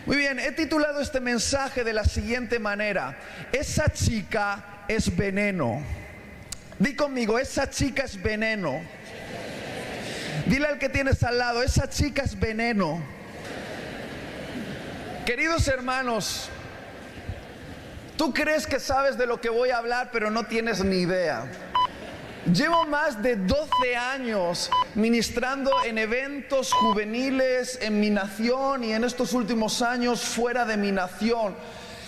Muy bien, he titulado este mensaje de la siguiente manera: esa chica es veneno. Di conmigo, esa chica es veneno. Dile al que tienes al lado, esa chica es veneno. Queridos hermanos, tú crees que sabes de lo que voy a hablar, pero no tienes ni idea. Llevo más de 12 años ministrando en eventos juveniles en mi nación y en estos últimos años fuera de mi nación.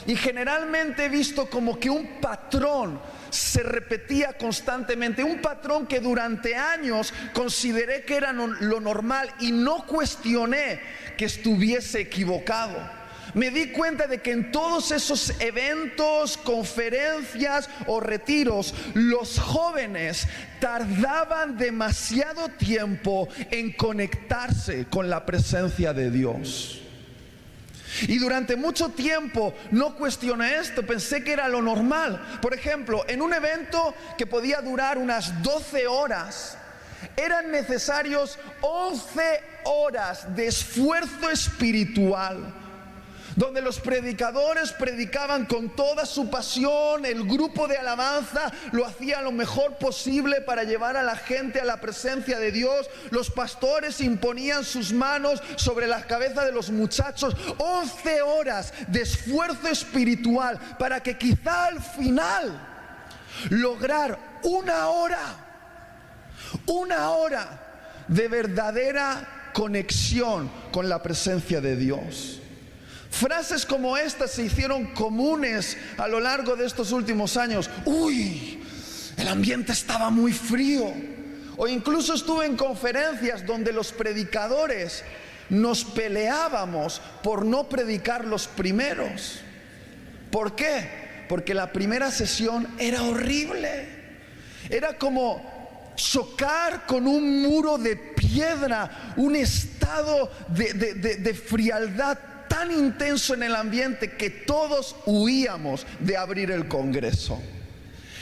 Y generalmente he visto como que un patrón se repetía constantemente, un patrón que durante años consideré que era lo normal y no cuestioné que estuviese equivocado. Me di cuenta de que en todos esos eventos, conferencias o retiros, los jóvenes tardaban demasiado tiempo en conectarse con la presencia de Dios. Y durante mucho tiempo no cuestioné esto, pensé que era lo normal. Por ejemplo, en un evento que podía durar unas 12 horas, eran necesarios 11 horas de esfuerzo espiritual, donde los predicadores predicaban con toda su pasión, el grupo de alabanza lo hacía lo mejor posible para llevar a la gente a la presencia de Dios, los pastores imponían sus manos sobre la cabeza de los muchachos. 11 horas de esfuerzo espiritual para que quizá al final lograr una hora de verdadera conexión con la presencia de Dios. Frases como estas se hicieron comunes a lo largo de estos últimos años. Uy, el ambiente estaba muy frío. O incluso estuve en conferencias donde los predicadores nos peleábamos por no predicar los primeros. ¿Por qué? Porque la primera sesión era horrible. Era como chocar con un muro de piedra, un estado de frialdad tan intenso en el ambiente que todos huíamos de abrir el congreso.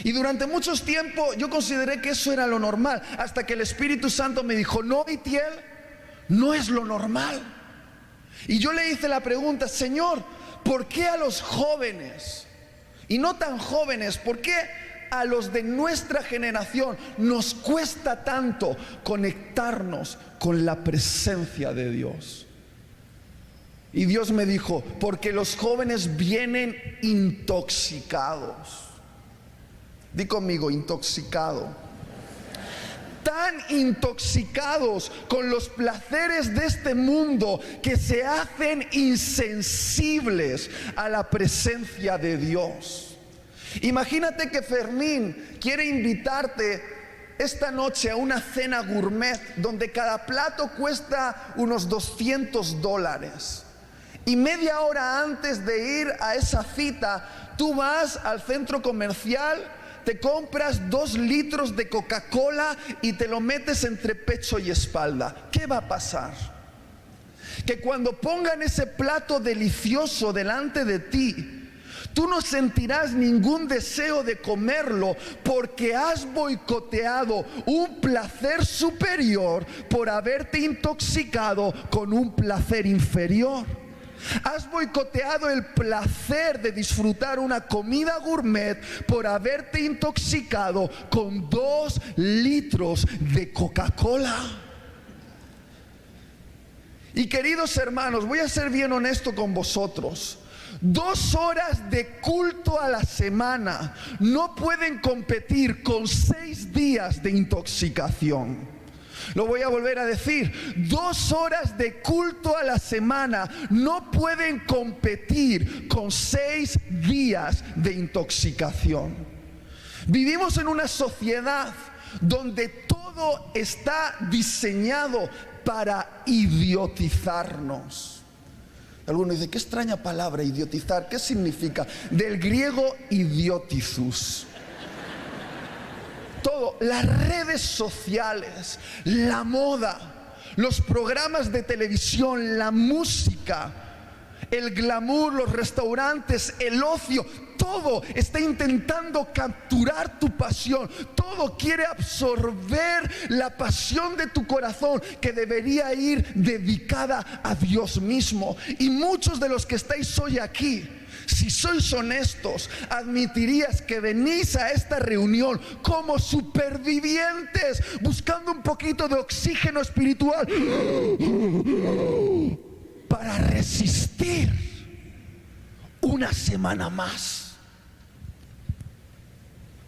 Y durante muchos tiempos yo consideré que eso era lo normal, hasta que el Espíritu Santo me dijo: no, Itiel, no es lo normal. Y yo le hice la pregunta: Señor, ¿por qué a los jóvenes, y no tan jóvenes, por qué a los de nuestra generación nos cuesta tanto conectarnos con la presencia de Dios? Y Dios me dijo: porque los jóvenes vienen intoxicados. Di conmigo, intoxicado. Tan intoxicados con los placeres de este mundo que se hacen insensibles a la presencia de Dios. Imagínate que Fermín quiere invitarte esta noche a una cena gourmet donde cada plato cuesta unos $200. Y media hora antes de ir a esa cita, tú vas al centro comercial, te compras 2 litros de Coca-Cola y te lo metes entre pecho y espalda. ¿Qué va a pasar? Que cuando pongan ese plato delicioso delante de ti, tú no sentirás ningún deseo de comerlo, porque has boicoteado un placer superior por haberte intoxicado con un placer inferior. Has boicoteado el placer de disfrutar una comida gourmet por haberte intoxicado con 2 litros de Coca-Cola. Y queridos hermanos, voy a ser bien honesto con vosotros. 2 horas de culto a la semana no pueden competir con 6 días de intoxicación. Lo voy a volver a decir: 2 horas de culto a la semana no pueden competir con 6 días de intoxicación. Vivimos en una sociedad donde todo está diseñado para idiotizarnos. Alguno dice: qué extraña palabra, idiotizar. ¿Qué significa? Del griego idiotizus. Todo, las redes sociales, la moda, los programas de televisión, la música, El glamour, los restaurantes, el ocio, todo está intentando capturar tu pasión. Todo quiere absorber la pasión de tu corazón, que debería ir dedicada a Dios mismo. Y muchos de los que estáis hoy aquí, si sois honestos, admitirías que venís a esta reunión como supervivientes, buscando un poquito de oxígeno espiritual para resistir una semana más.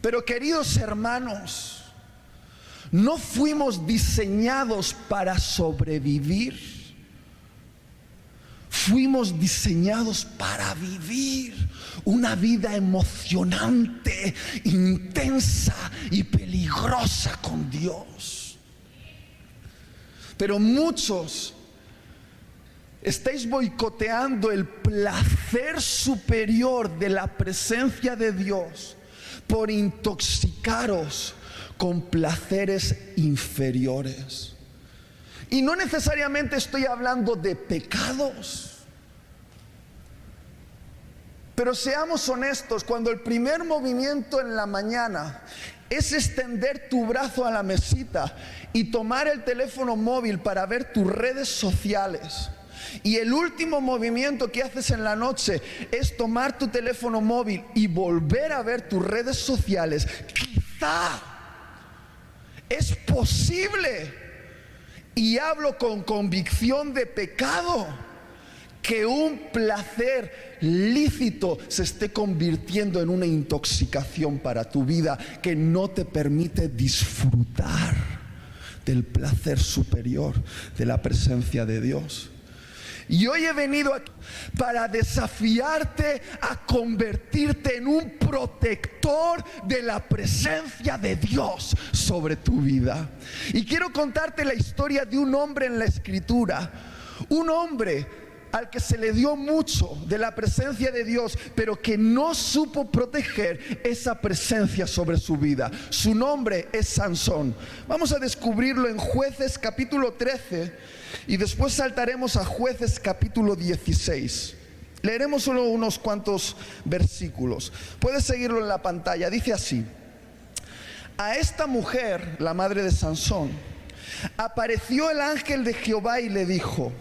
Pero queridos hermanos, no fuimos diseñados para sobrevivir. Fuimos diseñados para vivir una vida emocionante, intensa y peligrosa con Dios. Pero muchos estáis boicoteando el placer superior de la presencia de Dios por intoxicaros con placeres inferiores. Y no necesariamente estoy hablando de pecados. Pero seamos honestos, cuando el primer movimiento en la mañana es extender tu brazo a la mesita y tomar el teléfono móvil para ver tus redes sociales, y el último movimiento que haces en la noche es tomar tu teléfono móvil y volver a ver tus redes sociales, quizá es posible, y hablo con convicción de pecado, que un placer lícito se esté convirtiendo en una intoxicación para tu vida, que no te permite disfrutar del placer superior de la presencia de Dios. Y hoy he venido aquí para desafiarte a convertirte en un protector de la presencia de Dios sobre tu vida. Y quiero contarte la historia de un hombre en la Escritura, un hombre al que se le dio mucho de la presencia de Dios, pero que no supo proteger esa presencia sobre su vida. Su nombre es Sansón. Vamos a descubrirlo en Jueces capítulo 13 y después saltaremos a Jueces capítulo 16. Leeremos solo unos cuantos versículos. Puedes seguirlo en la pantalla. Dice así: a esta mujer, la madre de Sansón, apareció el ángel de Jehová y le dijo: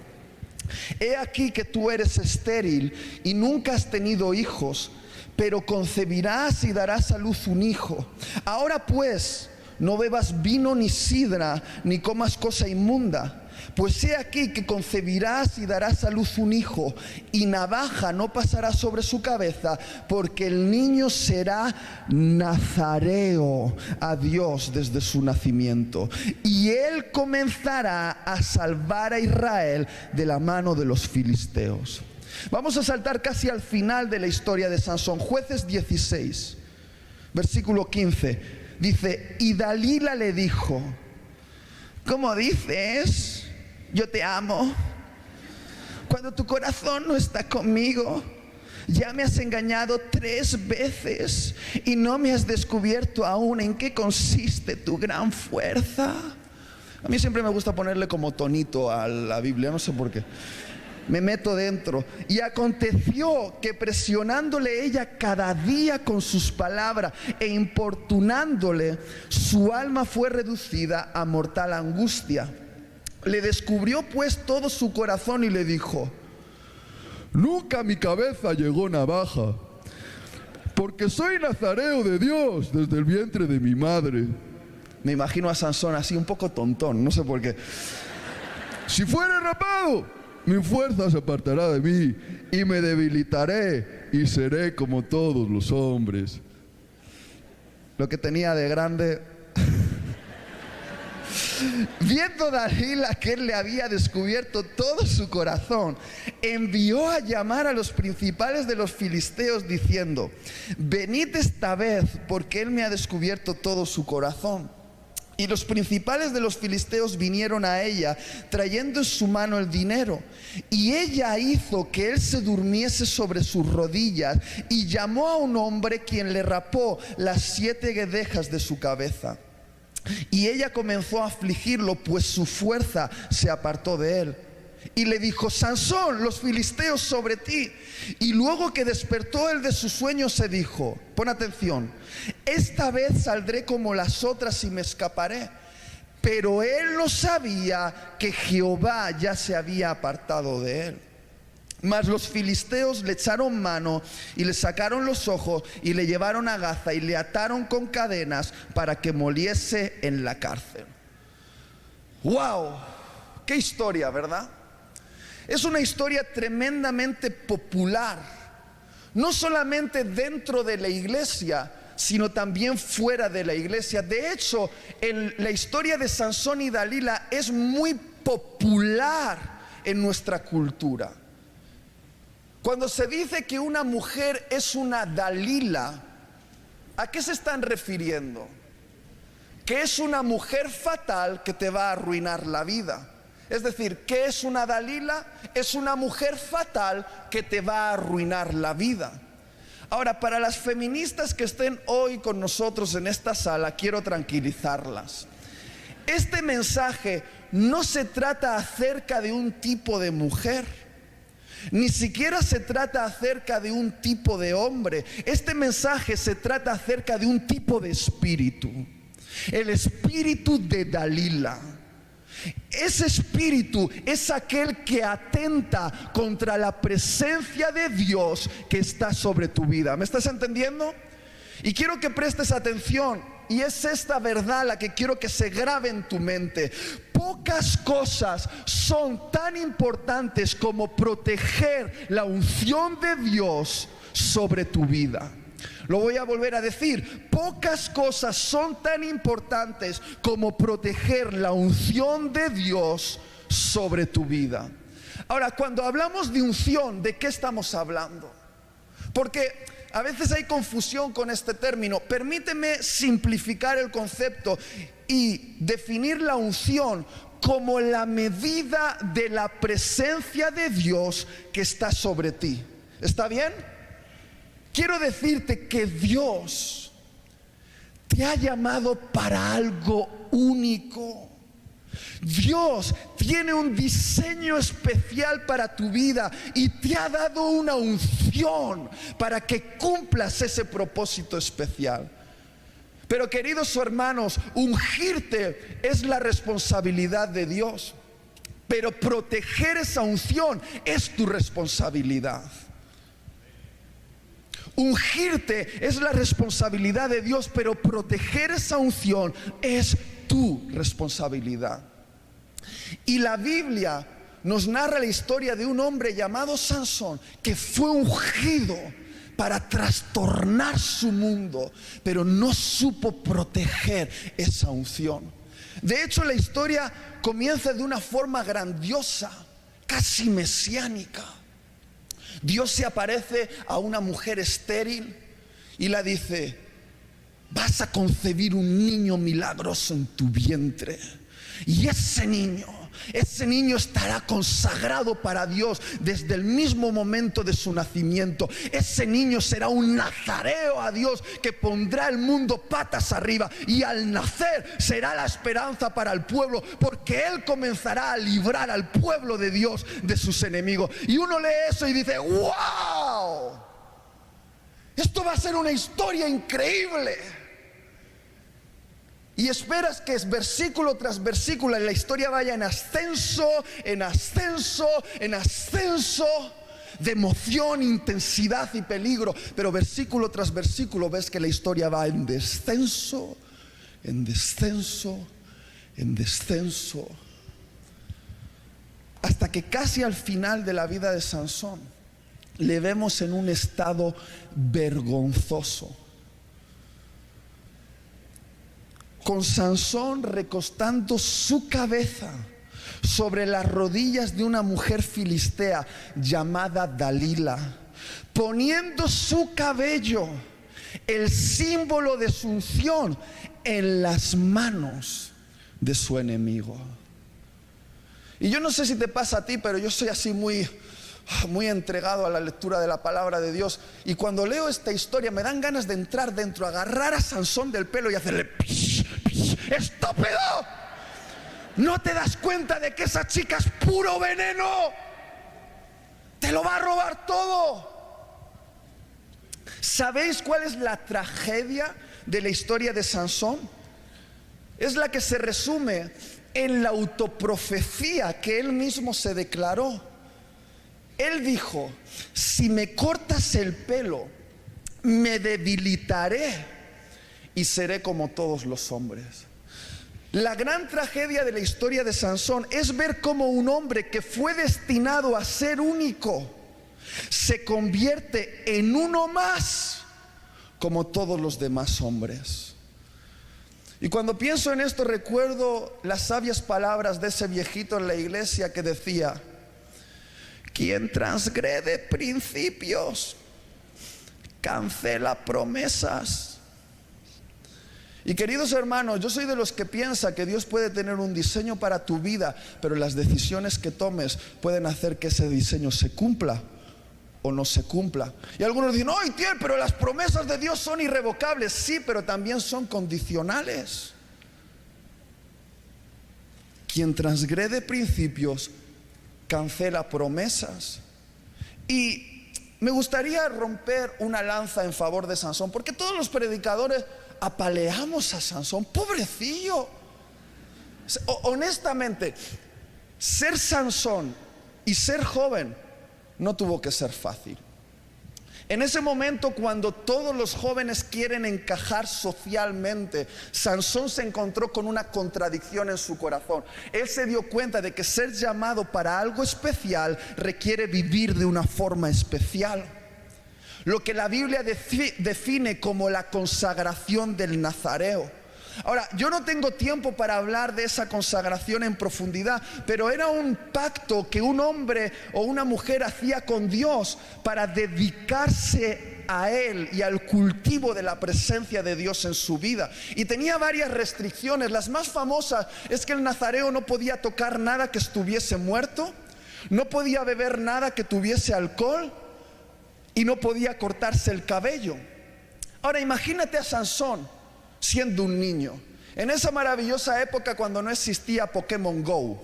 he aquí que tú eres estéril y nunca has tenido hijos, pero concebirás y darás a luz un hijo. Ahora pues, no bebas vino ni sidra, ni comas cosa inmunda, pues he aquí que concebirás y darás a luz un hijo, y navaja no pasará sobre su cabeza, porque el niño será nazareo a Dios desde su nacimiento, y él comenzará a salvar a Israel de la mano de los filisteos. Vamos a saltar casi al final de la historia de Sansón. Jueces 16, versículo 15, dice: y Dalila le dijo: ¿cómo dices? Yo te amo, cuando tu corazón no está conmigo. Ya me has engañado 3 veces y no me has descubierto aún en qué consiste tu gran fuerza. A mí siempre me gusta ponerle como tonito a la Biblia, no sé por qué. Me meto dentro. Y aconteció que presionándole ella cada día con sus palabras e importunándole, su alma fue reducida a mortal angustia. Le descubrió pues todo su corazón y le dijo: nunca a mi cabeza llegó navaja, porque soy nazareo de Dios desde el vientre de mi madre. Me imagino a Sansón así un poco tontón, no sé por qué. Si fuere rapado, mi fuerza se apartará de mí y me debilitaré y seré como todos los hombres. Lo que tenía de grande. Viendo Dalila que él le había descubierto todo su corazón, envió a llamar a los principales de los filisteos diciendo: venid esta vez, porque él me ha descubierto todo su corazón. Y los principales de los filisteos vinieron a ella, trayendo en su mano el dinero. Y ella hizo que él se durmiese sobre sus rodillas, y llamó a un hombre, quien le rapó las 7 guedejas de su cabeza. Y ella comenzó a afligirlo, pues su fuerza se apartó de él. y le dijo: Sansón, los filisteos sobre ti. Y luego que despertó él de su sueño, se dijo, pon atención, esta vez saldré como las otras y me escaparé. Pero él no sabía que Jehová ya se había apartado de él. Mas los filisteos le echaron mano y le sacaron los ojos y le llevaron a Gaza y le ataron con cadenas para que moliese en la cárcel. ¡Wow! ¡Qué historia!, ¿verdad? Es una historia tremendamente popular, no solamente dentro de la iglesia, sino también fuera de la iglesia. De hecho, la historia de Sansón y Dalila es muy popular en nuestra cultura. Cuando se dice que una mujer es una Dalila, ¿a qué se están refiriendo? Que es una mujer fatal que te va a arruinar la vida. Es decir, ¿qué es una Dalila? Es una mujer fatal que te va a arruinar la vida. Ahora, para las feministas que estén hoy con nosotros en esta sala, quiero tranquilizarlas. Este mensaje no se trata acerca de un tipo de mujer, ni siquiera se trata acerca de un tipo de hombre. Este mensaje se trata acerca de un tipo de espíritu, el espíritu de Dalila. Ese espíritu es aquel que atenta contra la presencia de Dios que está sobre tu vida. ¿Me estás entendiendo? Y quiero que prestes atención, y es esta verdad la que quiero que se grabe en tu mente. Pocas cosas son tan importantes como proteger la unción de Dios sobre tu vida. Lo voy a volver a decir, pocas cosas son tan importantes como proteger la unción de Dios sobre tu vida. Ahora, cuando hablamos de unción, ¿de qué estamos hablando? Porque a veces hay confusión con este término. Permíteme simplificar el concepto y definir la unción como la medida de la presencia de Dios que está sobre ti. ¿Está bien? Quiero decirte que Dios te ha llamado para algo único. Dios tiene un diseño especial para tu vida y te ha dado una unción para que cumplas ese propósito especial. Pero, queridos hermanos, ungirte es la responsabilidad de Dios, pero proteger esa unción es tu responsabilidad. Ungirte es la responsabilidad de Dios, pero proteger esa unción es tu responsabilidad. Y la Biblia nos narra la historia de un hombre llamado Sansón, que fue ungido para trastornar su mundo, pero no supo proteger esa unción. De hecho, la historia comienza de una forma grandiosa, casi mesiánica. Dios se aparece a una mujer estéril y la dice: vas a concebir un niño milagroso en tu vientre. Y ese niño estará consagrado para Dios desde el mismo momento de su nacimiento. Ese niño será un nazareo a Dios que pondrá el mundo patas arriba, y al nacer será la esperanza para el pueblo, porque él comenzará a librar al pueblo de Dios de sus enemigos. Y uno lee eso y dice: ¡wow! Esto va a ser una historia increíble. Y esperas que es versículo tras versículo la historia vaya en ascenso, en ascenso, en ascenso de emoción, intensidad y peligro. Pero versículo tras versículo ves que la historia va en descenso, en descenso, en descenso, hasta que casi al final de la vida de Sansón le vemos en un estado vergonzoso, con Sansón recostando su cabeza sobre las rodillas de una mujer filistea llamada Dalila, poniendo su cabello, el símbolo de su unción, en las manos de su enemigo. Y yo no sé si te pasa a ti, pero yo soy así muy entregado a la lectura de la palabra de Dios, y cuando leo esta historia me dan ganas de entrar dentro, agarrar a Sansón del pelo y hacerle: ¡estúpido! ¿No te das cuenta de que esa chica es puro veneno? Te lo va a robar todo. ¿Sabéis cuál es la tragedia de la historia de Sansón? Es la que se resume en la autoprofecía que él mismo se declaró. Él dijo: si me cortas el pelo, me debilitaré y seré como todos los hombres. La gran tragedia de la historia de Sansón es ver cómo un hombre que fue destinado a ser único se convierte en uno más como todos los demás hombres. Y cuando pienso en esto, recuerdo las sabias palabras de ese viejito en la iglesia que decía: quien transgrede principios cancela promesas. Y queridos hermanos, yo soy de los que piensa que Dios puede tener un diseño para tu vida, pero las decisiones que tomes pueden hacer que ese diseño se cumpla o no se cumpla. Y algunos dicen: ¡ay, tío, pero las promesas de Dios son irrevocables! Sí, pero también son condicionales. Quien transgrede principios cancela promesas. Y me gustaría romper una lanza en favor de Sansón, porque todos los predicadores apaleamos a Sansón. Pobrecillo. Honestamente, ser Sansón y ser joven no tuvo que ser fácil. En ese momento, cuando todos los jóvenes quieren encajar socialmente, Sansón se encontró con una contradicción en su corazón. Él se dio cuenta de que ser llamado para algo especial requiere vivir de una forma especial. Lo que la Biblia define como la consagración del nazareo. Ahora, yo no tengo tiempo para hablar de esa consagración en profundidad, pero era un pacto que un hombre o una mujer hacía con Dios para dedicarse a Él y al cultivo de la presencia de Dios en su vida. Y tenía varias restricciones. Las más famosas es que el nazareo no podía tocar nada que estuviese muerto, no podía beber nada que tuviese alcohol y no podía cortarse el cabello. Ahora imagínate a Sansón siendo un niño, en esa maravillosa época cuando no existía Pokémon Go.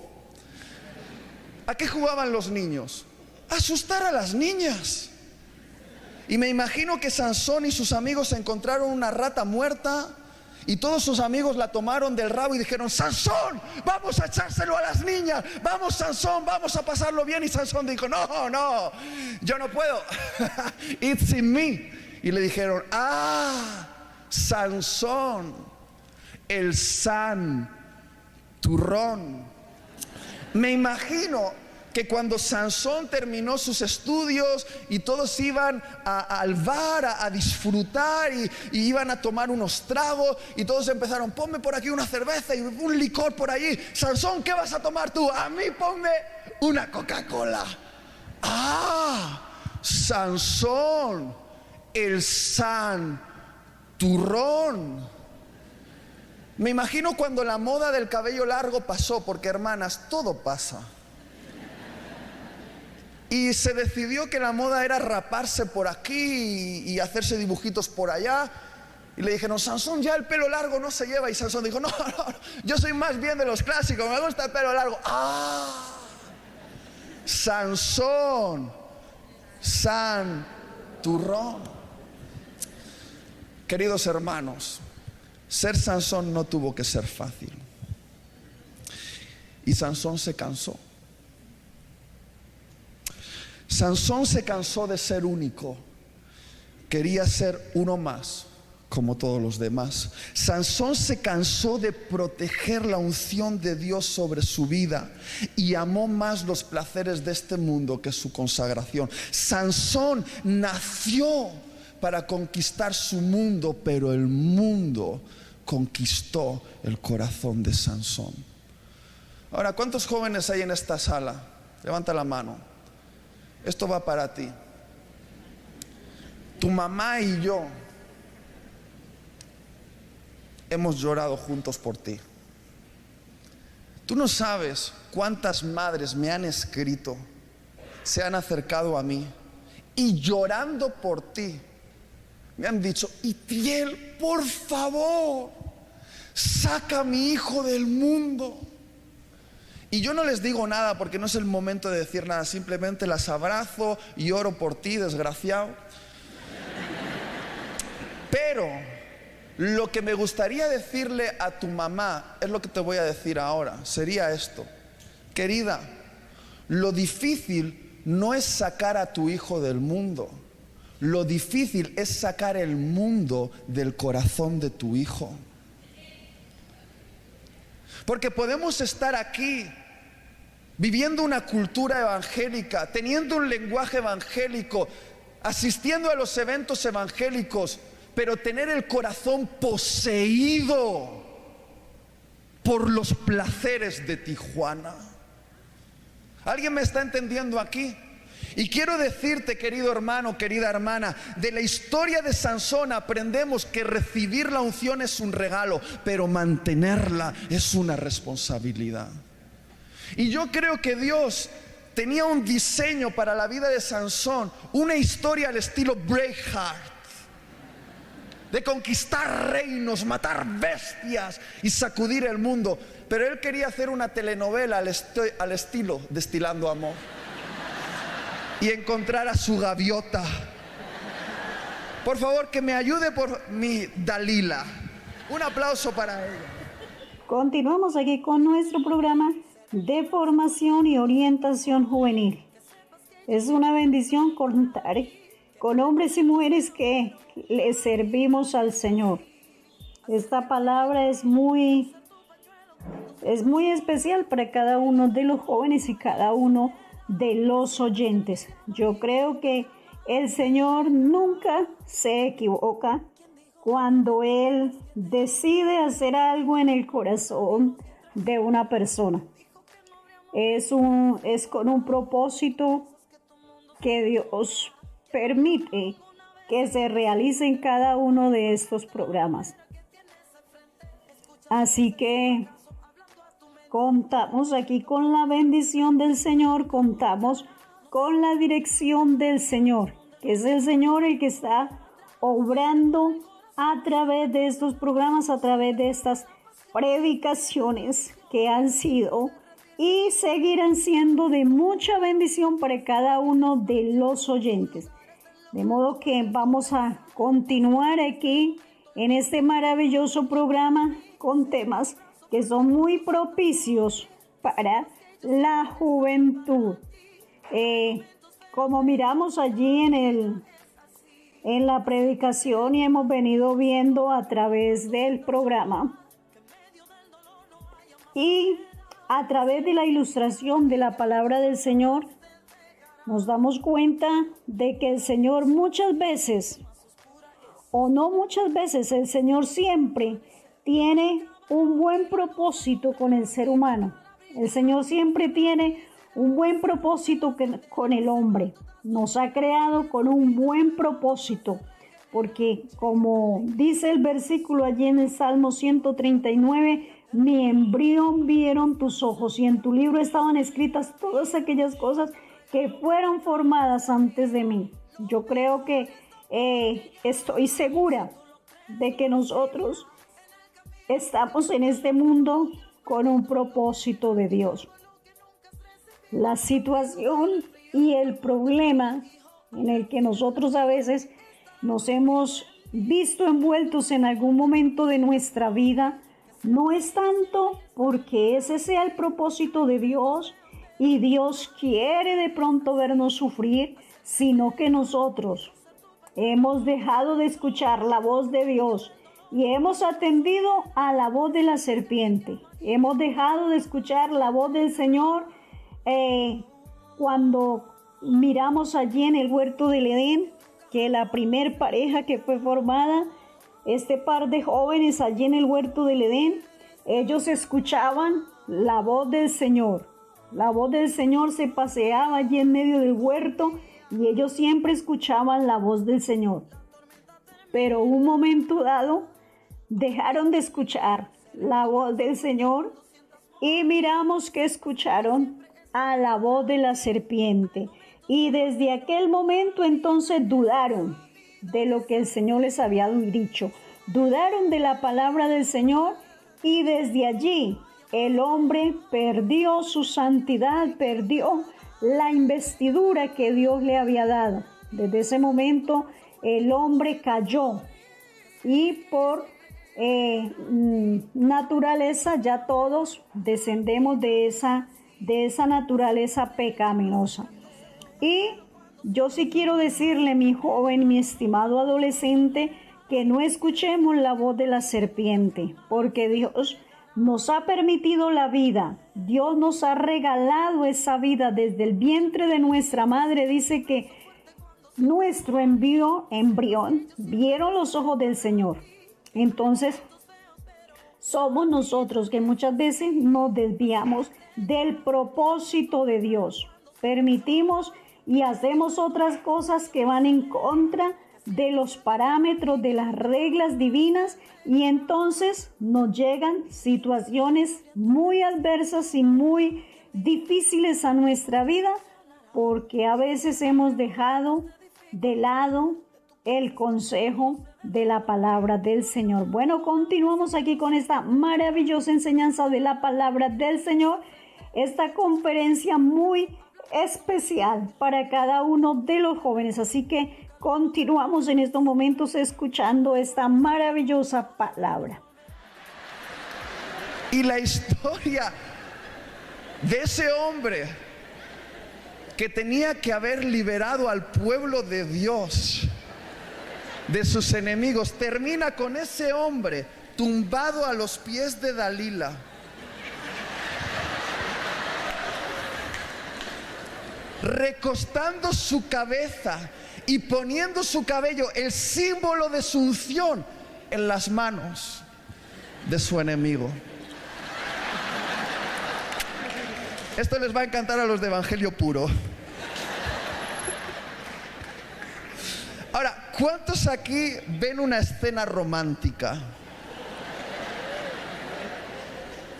¿A qué jugaban los niños? A asustar a las niñas. Y me imagino que Sansón y sus amigos encontraron una rata muerta y todos sus amigos la tomaron del rabo y dijeron: Sansón, vamos a echárselo a las niñas, vamos Sansón, vamos a pasarlo bien. Y Sansón dijo: no, yo no puedo. It's in me. Y le dijeron: Sansón, el santurrón. Me imagino que cuando Sansón terminó sus estudios y todos iban al bar a disfrutar y iban a tomar unos tragos, y todos empezaron: ponme por aquí una cerveza y un licor por allí. Sansón, ¿qué vas a tomar tú? A mí ponme una Coca-Cola. Sansón, el santurrón. Me imagino cuando la moda del cabello largo pasó, porque hermanas, todo pasa. Y se decidió que la moda era raparse por aquí y hacerse dibujitos por allá. Y le dijeron: Sansón, ya el pelo largo no se lleva. Y Sansón dijo: no, yo soy más bien de los clásicos, me gusta el pelo largo. Sansón, santurrón. Queridos hermanos, ser Sansón no tuvo que ser fácil. Y Sansón se cansó. Sansón se cansó de ser único. Quería ser uno más como todos los demás. Sansón se cansó de proteger la unción de Dios sobre su vida y amó más los placeres de este mundo que su consagración. Sansón nació para conquistar su mundo, pero el mundo conquistó el corazón de Sansón. Ahora, ¿cuántos jóvenes hay en esta sala? Levanta la mano. Esto va para ti. Tu mamá y yo hemos llorado juntos por ti. Tú no sabes cuántas madres me han escrito, se han acercado a mí y llorando por ti me han dicho: Itiel, por favor, saca a mi hijo del mundo. Y yo no les digo nada porque no es el momento de decir nada, simplemente las abrazo y oro por ti, desgraciado. Pero lo que me gustaría decirle a tu mamá es lo que te voy a decir ahora. Sería esto: querida, lo difícil no es sacar a tu hijo del mundo. Lo difícil es sacar el mundo del corazón de tu hijo. Porque podemos estar aquí viviendo una cultura evangélica, teniendo un lenguaje evangélico, asistiendo a los eventos evangélicos, pero tener el corazón poseído por los placeres de Tijuana. ¿Alguien me está entendiendo aquí? Y quiero decirte, querido hermano, querida hermana, de la historia de Sansón aprendemos que recibir la unción es un regalo, pero mantenerla es una responsabilidad. Y yo creo que Dios tenía un diseño para la vida de Sansón, una historia al estilo Braveheart, de conquistar reinos, matar bestias y sacudir el mundo. Pero él quería hacer una telenovela al estilo Destilando Amor y encontrar a su gaviota. Por favor, que me ayude por mi Dalila. Un aplauso para ella. Continuamos aquí con nuestro programa de formación y orientación juvenil. Es una bendición contar con hombres y mujeres que le servimos al Señor. Esta palabra es muy especial para cada uno de los jóvenes y cada uno de los oyentes. Yo creo que el Señor nunca se equivoca cuando Él decide hacer algo en el corazón de una persona. Es con un propósito que Dios permite que se realice en cada uno de estos programas. Así que contamos aquí con la bendición del Señor, contamos con la dirección del Señor, que es el Señor el que está obrando a través de estos programas, a través de estas predicaciones que han sido y seguirán siendo de mucha bendición para cada uno de los oyentes. De modo que vamos a continuar aquí en este maravilloso programa con temas que son muy propicios para la juventud. Como miramos allí en la predicación y hemos venido viendo a través del programa y a través de la ilustración de la palabra del Señor, nos damos cuenta de que el Señor muchas veces, o no muchas veces, el Señor siempre tiene un buen propósito con el ser humano. El Señor siempre tiene un buen propósito con el hombre. Nos ha creado con un buen propósito, porque como dice el versículo allí en el Salmo 139, mi embrión vieron tus ojos y en tu libro estaban escritas todas aquellas cosas que fueron formadas antes de mí. Yo creo que estoy segura de que nosotros estamos en este mundo con un propósito de Dios. La situación y el problema en el que nosotros a veces nos hemos visto envueltos en algún momento de nuestra vida no es tanto porque ese sea el propósito de Dios y Dios quiere de pronto vernos sufrir, sino que nosotros hemos dejado de escuchar la voz de Dios y hemos atendido a la voz de la serpiente. Hemos dejado de escuchar la voz del Señor cuando miramos allí en el huerto del Edén, que la primer pareja que fue formada, este par de jóvenes allí en el huerto del Edén, ellos escuchaban la voz del Señor. La voz del Señor se paseaba allí en medio del huerto y ellos siempre escuchaban la voz del Señor. Pero un momento dado dejaron de escuchar la voz del Señor y miramos que escucharon a la voz de la serpiente. Y desde aquel momento entonces dudaron de lo que el Señor les había dicho. Dudaron de la palabra del Señor y desde allí el hombre perdió su santidad, perdió la investidura que Dios le había dado. Desde ese momento el hombre cayó y por naturaleza ya todos descendemos de esa naturaleza pecaminosa. Y yo sí quiero decirle, mi joven, mi estimado adolescente, que no escuchemos la voz de la serpiente, porque Dios nos ha permitido la vida. Dios nos ha regalado esa vida desde el vientre de nuestra madre. Dice que nuestro embrión vieron los ojos del Señor. Entonces, somos nosotros que muchas veces nos desviamos del propósito de Dios. Permitimos y hacemos otras cosas que van en contra de los parámetros, de las reglas divinas, y entonces nos llegan situaciones muy adversas y muy difíciles a nuestra vida, porque a veces hemos dejado de lado el consejo de la palabra del Señor. Bueno, continuamos aquí con esta maravillosa enseñanza de la palabra del Señor, esta conferencia muy especial para cada uno de los jóvenes, así que continuamos en estos momentos escuchando esta maravillosa palabra. Y la historia de ese hombre que tenía que haber liberado al pueblo de Dios de sus enemigos termina con ese hombre tumbado a los pies de Dalila. Recostando su cabeza y poniendo su cabello, el símbolo de su unción, en las manos de su enemigo. Esto les va a encantar a los de Evangelio Puro. Ahora, ¿cuántos aquí ven una escena romántica?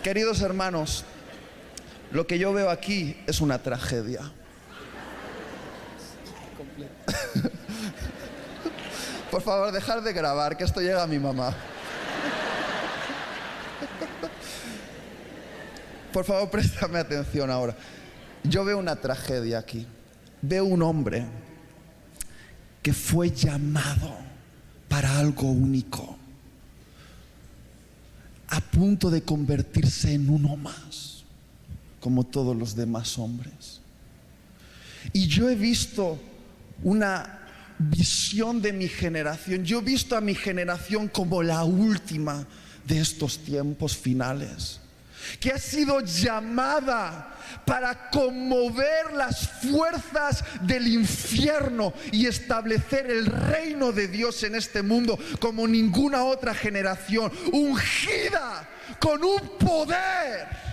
Queridos hermanos, lo que yo veo aquí es una tragedia. Por favor, dejad de grabar, que esto llega a mi mamá. Por favor, préstame atención ahora. Yo veo una tragedia aquí. Veo un hombre que fue llamado para algo único, a punto de convertirse en uno más, como todos los demás hombres. Y yo he visto una visión de mi generación. Yo he visto a mi generación como la última de estos tiempos finales, que ha sido llamada para conmover las fuerzas del infierno y establecer el reino de Dios en este mundo como ninguna otra generación, ungida con un poder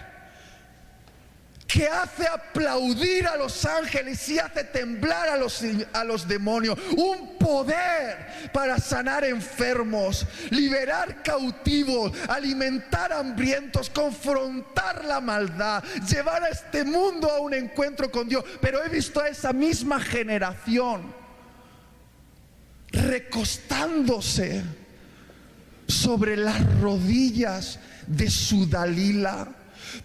que hace aplaudir a los ángeles y hace temblar a los demonios. Un poder para sanar enfermos, liberar cautivos, alimentar hambrientos, confrontar la maldad, llevar a este mundo a un encuentro con Dios. Pero he visto a esa misma generación recostándose sobre las rodillas de su Dalila,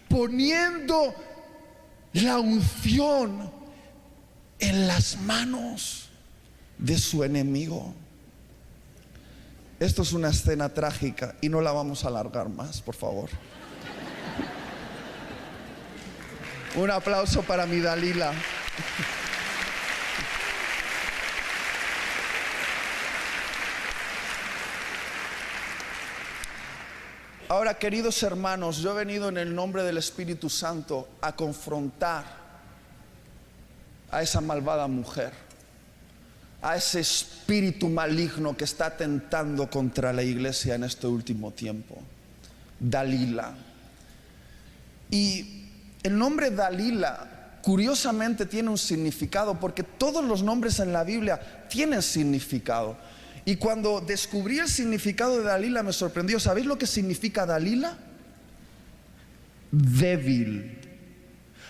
poniendo la unción en las manos de su enemigo. Esto es una escena trágica y no la vamos a alargar más, por favor. Un aplauso para mi Dalila. Ahora, queridos hermanos, yo he venido en el nombre del Espíritu Santo a confrontar a esa malvada mujer, a ese espíritu maligno que está tentando contra la iglesia en este último tiempo. Dalila. Y el nombre Dalila, curiosamente, tiene un significado, porque todos los nombres en la Biblia tienen significado. Y cuando descubrí el significado de Dalila me sorprendió. ¿Sabéis lo que significa Dalila? Débil.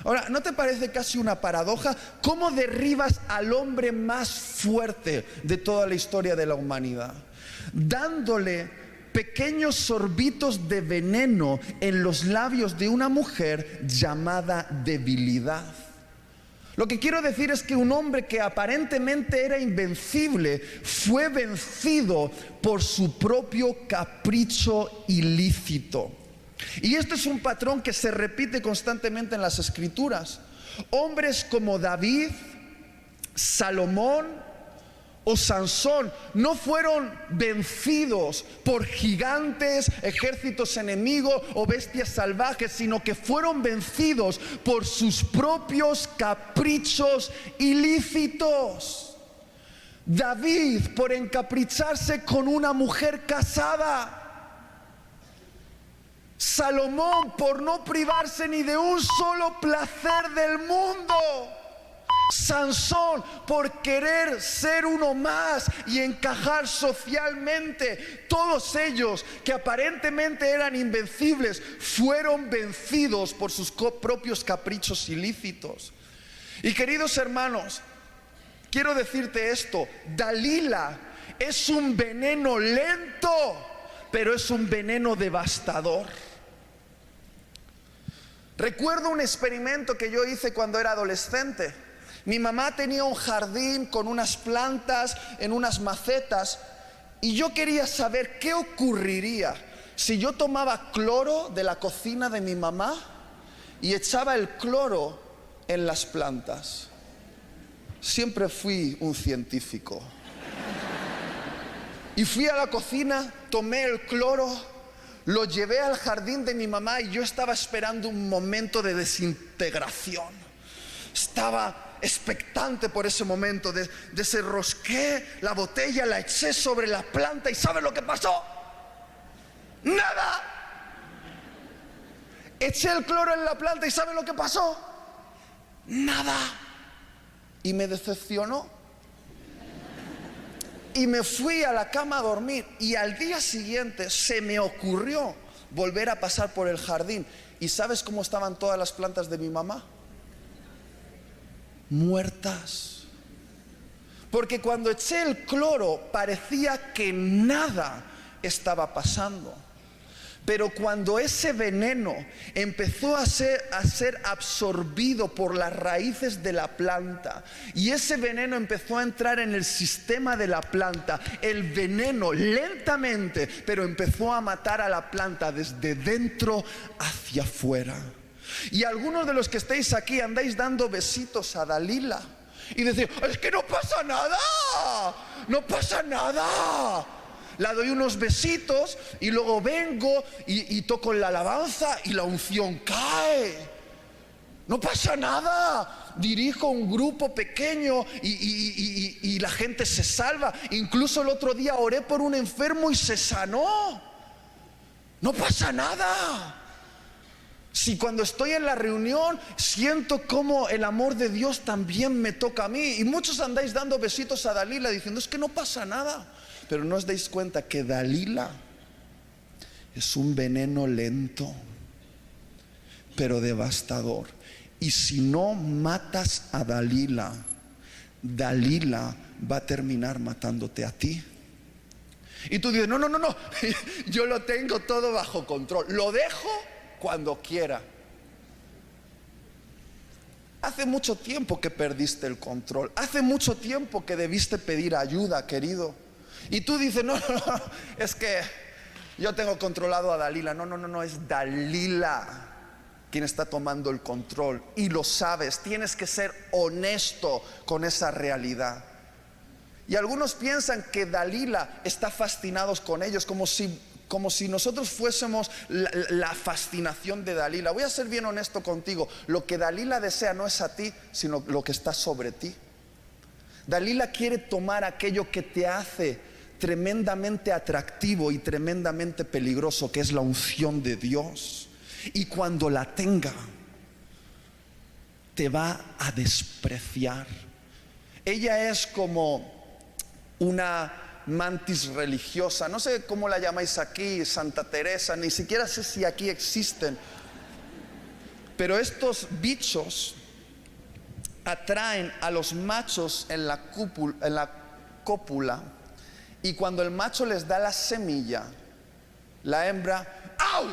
Ahora, ¿no te parece casi una paradoja? ¿Cómo derribas al hombre más fuerte de toda la historia de la humanidad? Dándole pequeños sorbitos de veneno en los labios de una mujer llamada debilidad. Lo que quiero decir es que un hombre que aparentemente era invencible fue vencido por su propio capricho ilícito. Y este es un patrón que se repite constantemente en las Escrituras. Hombres como David, Salomón o Sansón no fueron vencidos por gigantes, ejércitos enemigos o bestias salvajes, sino que fueron vencidos por sus propios caprichos ilícitos. David por encapricharse con una mujer casada. Salomón por no privarse ni de un solo placer del mundo. Sansón por querer ser uno más y encajar socialmente. Todos ellos que aparentemente eran invencibles fueron vencidos por sus propios caprichos ilícitos. Y queridos hermanos, quiero decirte esto: Dalila es un veneno lento, pero es un veneno devastador. Recuerdo un experimento que yo hice cuando era adolescente. Mi mamá tenía un jardín con unas plantas en unas macetas y yo quería saber qué ocurriría si yo tomaba cloro de la cocina de mi mamá y echaba el cloro en las plantas. Siempre fui un científico. Y fui a la cocina, tomé el cloro, lo llevé al jardín de mi mamá y yo estaba esperando un momento de desintegración. Estaba expectante por ese momento. Desenrosqué la botella, la eché sobre la planta y ¿sabes lo que pasó? Nada. Eché el cloro en la planta y ¿sabes lo que pasó? Nada. Y me decepcionó. Y me fui a la cama a dormir. Y al día siguiente se me ocurrió volver a pasar por el jardín. ¿Y sabes cómo estaban todas las plantas de mi mamá? Muertas. Porque cuando eché el cloro parecía que nada estaba pasando. Pero cuando ese veneno empezó a ser absorbido por las raíces de la planta y ese veneno empezó a entrar en el sistema de la planta, el veneno lentamente, pero empezó a matar a la planta desde dentro hacia afuera. Y algunos de los que estáis aquí andáis dando besitos a Dalila y decís: es que no pasa nada, no pasa nada. La doy unos besitos y luego vengo y toco la alabanza y la unción cae. No pasa nada. Dirijo un grupo pequeño y la gente se salva. Incluso el otro día oré por un enfermo y se sanó. No pasa nada. Si cuando estoy en la reunión siento como el amor de Dios también me toca a mí. Y muchos andáis dando besitos a Dalila diciendo: es que no pasa nada. Pero no os dais cuenta que Dalila es un veneno lento, pero devastador. Y si no matas a Dalila, Dalila va a terminar matándote a ti. Y tú dices: no, yo lo tengo todo bajo control, lo dejo cuando quiera. Hace mucho tiempo que perdiste el control. Hace mucho tiempo que debiste pedir ayuda, querido. Y tú dices: no, es que yo tengo controlado a Dalila. No, es Dalila quien está tomando el control. Y lo sabes, tienes que ser honesto con esa realidad. Y algunos piensan que Dalila está fascinados con ellos, como si nosotros fuésemos la fascinación de Dalila. Voy a ser bien honesto contigo. Lo que Dalila desea no es a ti, sino lo que está sobre ti. Dalila quiere tomar aquello que te hace tremendamente atractivo y tremendamente peligroso, que es la unción de Dios. Y cuando la tenga, te va a despreciar. Ella es como una mantis religiosa, no sé cómo la llamáis aquí, Santa Teresa, ni siquiera sé si aquí existen. Pero estos bichos atraen a los machos en la cópula, y cuando el macho les da la semilla, La hembra, ¡au!,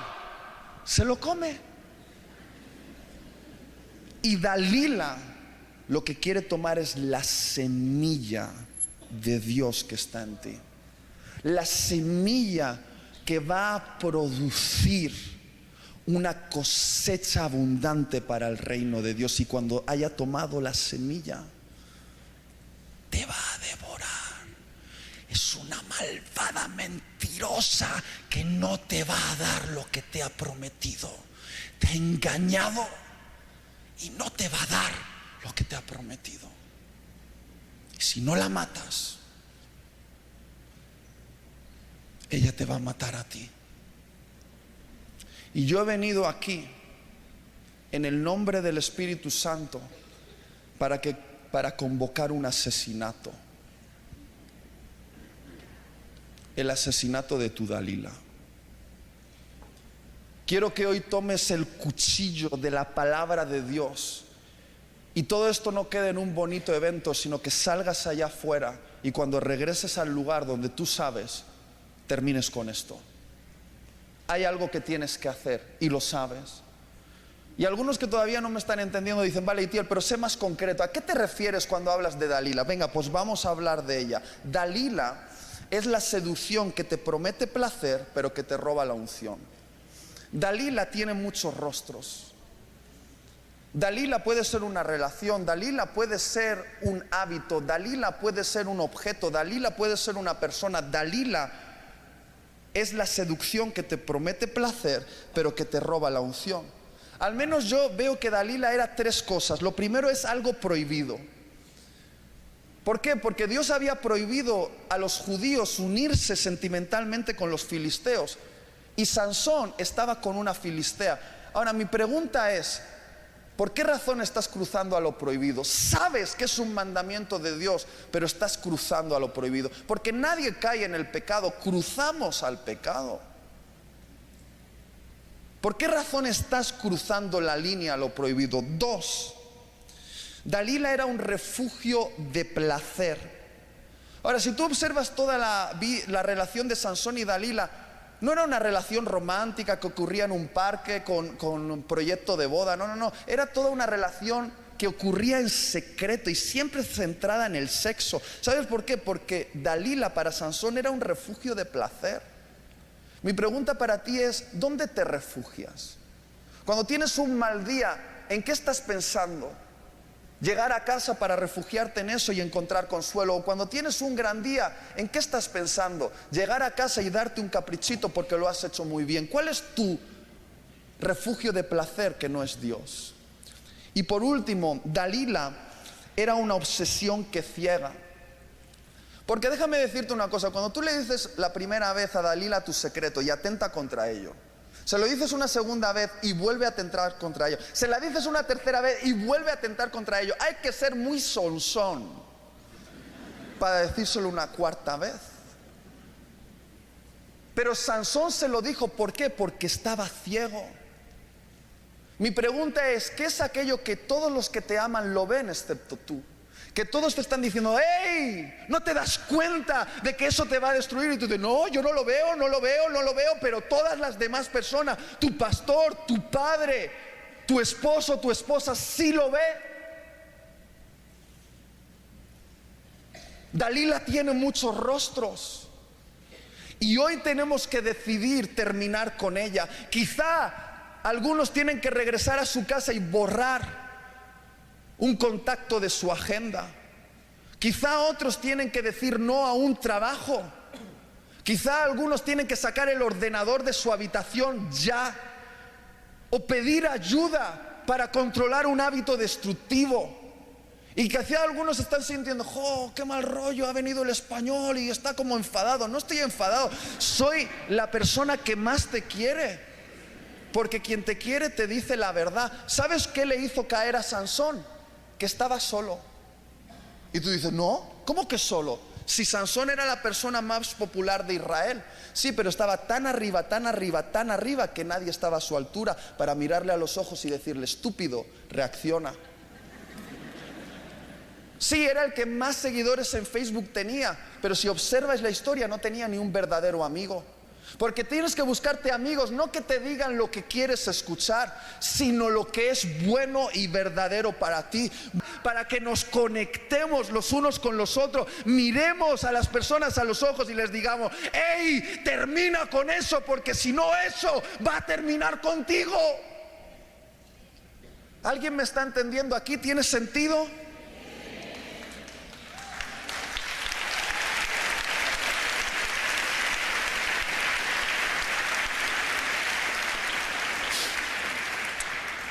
se lo come. Y Dalila lo que quiere tomar es la semilla de Dios que está en ti, la semilla que va a producir una cosecha abundante para el reino de Dios. Y cuando haya tomado la semilla, te va a devorar. Es una malvada mentirosa que no te va a dar lo que te ha prometido. Te ha engañado y no te va a dar lo que te ha prometido. Y si no la matas, ella te va a matar a ti. Y yo he venido aquí en el nombre del Espíritu Santo para convocar un asesinato. El asesinato de tu Dalila. Quiero que hoy tomes el cuchillo de la palabra de Dios y todo esto no quede en un bonito evento, sino que salgas allá afuera y cuando regreses al lugar donde tú sabes, termines con esto. Hay algo que tienes que hacer y lo sabes. Y algunos que todavía no me están entendiendo dicen, vale, Itiel, pero sé más concreto. ¿A qué te refieres cuando hablas de Dalila? Venga, pues vamos a hablar de ella. Dalila es la seducción que te promete placer, pero que te roba la unción. Dalila tiene muchos rostros. Dalila puede ser una relación, Dalila puede ser un hábito, Dalila puede ser un objeto, Dalila puede ser una persona. Dalila es la seducción que te promete placer, pero que te roba la unción. Al menos yo veo que Dalila era tres cosas. Lo primero es algo prohibido. ¿Por qué? Porque Dios había prohibido a los judíos unirse sentimentalmente con los filisteos. Y Sansón estaba con una filistea. Ahora mi pregunta es, ¿por qué razón estás cruzando a lo prohibido? Sabes que es un mandamiento de Dios, pero estás cruzando a lo prohibido. Porque nadie cae en el pecado, cruzamos al pecado. ¿Por qué razón estás cruzando la línea a lo prohibido? Dos, Dalila era un refugio de placer. Ahora, si tú observas toda la relación de Sansón y Dalila, no era una relación romántica que ocurría en un parque con un proyecto de boda. No. Era toda una relación que ocurría en secreto y siempre centrada en el sexo. ¿Sabes por qué? Porque Dalila para Sansón era un refugio de placer. Mi pregunta para ti es, ¿dónde te refugias? Cuando tienes un mal día, ¿en qué estás pensando? Llegar a casa para refugiarte en eso y encontrar consuelo. O cuando tienes un gran día, ¿en qué estás pensando? Llegar a casa y darte un caprichito porque lo has hecho muy bien. ¿Cuál es tu refugio de placer que no es Dios? Y por último, Dalila era una obsesión que ciega. Porque déjame decirte una cosa, cuando tú le dices la primera vez a Dalila tu secreto y atenta contra ello, se lo dices una segunda vez y vuelve a atentar contra ello, se la dices una tercera vez y vuelve a atentar contra ello, hay que ser muy sonsón para decírselo una cuarta vez. Pero Sansón se lo dijo, ¿por qué? Porque estaba ciego. Mi pregunta es, ¿qué es aquello que todos los que te aman lo ven excepto tú? Que todos te están diciendo, ¡hey! ¿No te das cuenta de que eso te va a destruir? Y tú dices, no, yo no lo veo, pero todas las demás personas, tu pastor, tu padre, tu esposo, tu esposa, sí lo ve. Dalila tiene muchos rostros y hoy tenemos que decidir terminar con ella. Quizá algunos tienen que regresar a su casa y borrar un contacto de su agenda. Quizá otros tienen que decir no a un trabajo. Quizá algunos tienen que sacar el ordenador de su habitación ya, o pedir ayuda para controlar un hábito destructivo. Y quizá algunos están sintiendo, qué mal rollo, ha venido el español y está como enfadado. No estoy enfadado, soy la persona que más te quiere, porque quien te quiere te dice la verdad. ¿Sabes qué le hizo caer a Sansón? Que estaba solo. Y tú dices, no, ¿cómo que solo? Si Sansón era la persona más popular de Israel. Sí, pero estaba tan arriba que nadie estaba a su altura para mirarle a los ojos y decirle, estúpido, reacciona. Sí, era el que más seguidores en Facebook tenía, pero si observas la historia no tenía ni un verdadero amigo. Porque tienes que buscarte amigos, no que te digan lo que quieres escuchar, sino lo que es bueno y verdadero para ti, para que nos conectemos los unos con los otros, miremos a las personas a los ojos y les digamos: hey, termina con eso, porque si no, eso va a terminar contigo. ¿Alguien me está entendiendo aquí? ¿Tiene sentido?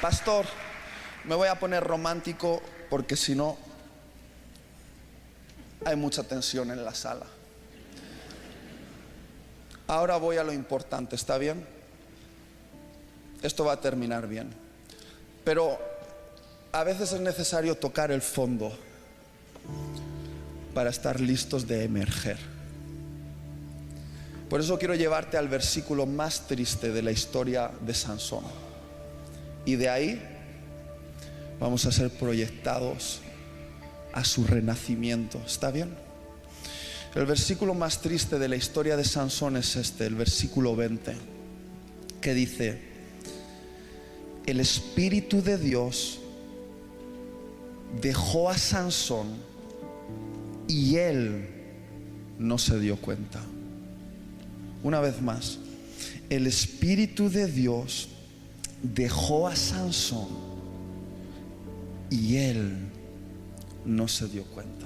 Pastor, me voy a poner romántico porque si no hay mucha tensión en la sala. Ahora voy a lo importante, ¿está bien? Esto va a terminar bien. Pero a veces es necesario tocar el fondo para estar listos de emerger. Por eso quiero llevarte al versículo más triste de la historia de Sansón. Y de ahí vamos a ser proyectados a su renacimiento. ¿Está bien? El versículo más triste de la historia de Sansón es este, el versículo 20, que dice: el Espíritu de Dios dejó a Sansón y él no se dio cuenta. Una vez más, el Espíritu de Dios dejó a Sansón y él no se dio cuenta.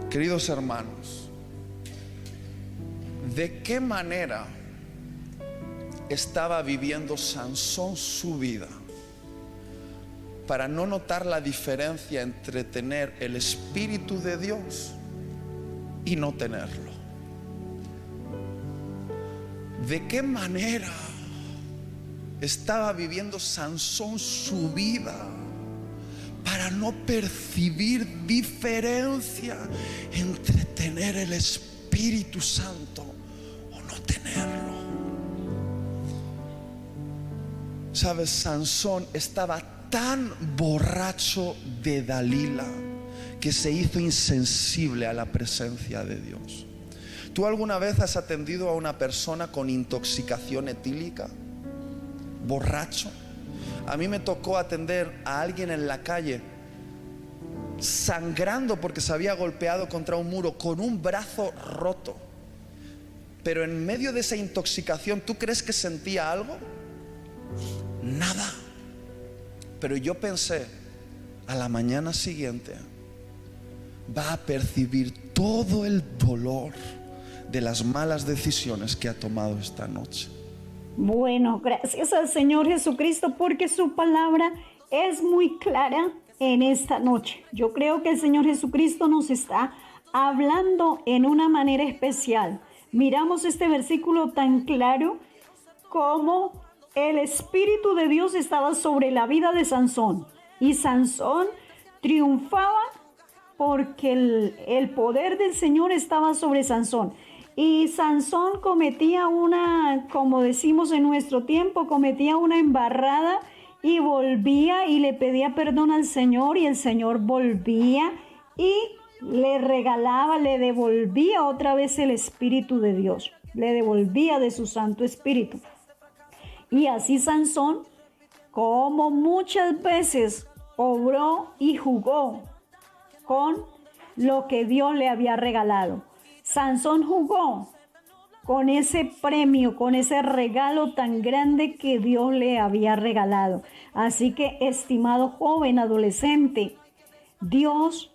Queridos hermanos, ¿de qué manera estaba viviendo Sansón su vida para no notar la diferencia entre tener el Espíritu de Dios y no tenerlo? ¿De qué manera estaba viviendo Sansón su vida para no percibir diferencia entre tener el Espíritu Santo o no tenerlo? Sabes, Sansón estaba tan borracho de Dalila que se hizo insensible a la presencia de Dios. ¿Tú alguna vez has atendido a una persona con intoxicación etílica? Borracho. A mí me tocó atender a alguien en la calle sangrando porque se había golpeado contra un muro con un brazo roto. Pero en medio de esa intoxicación, ¿tú crees que sentía algo? Nada. Pero yo pensé, a la mañana siguiente va a percibir todo el dolor de las malas decisiones que ha tomado esta noche. Bueno, gracias al Señor Jesucristo porque su palabra es muy clara en esta noche. Yo creo que el Señor Jesucristo nos está hablando en una manera especial. Miramos este versículo tan claro como el Espíritu de Dios estaba sobre la vida de Sansón. Y Sansón triunfaba porque el poder del Señor estaba sobre Sansón. Y Sansón cometía como decimos en nuestro tiempo, cometía una embarrada y volvía y le pedía perdón al Señor, y el Señor volvía y le regalaba, le devolvía otra vez el Espíritu de Dios, le devolvía de su Santo Espíritu. Y así Sansón, como muchas veces obró y jugó con lo que Dios le había regalado. Sansón jugó con ese premio, con ese regalo tan grande que Dios le había regalado. Así que, estimado joven, adolescente, Dios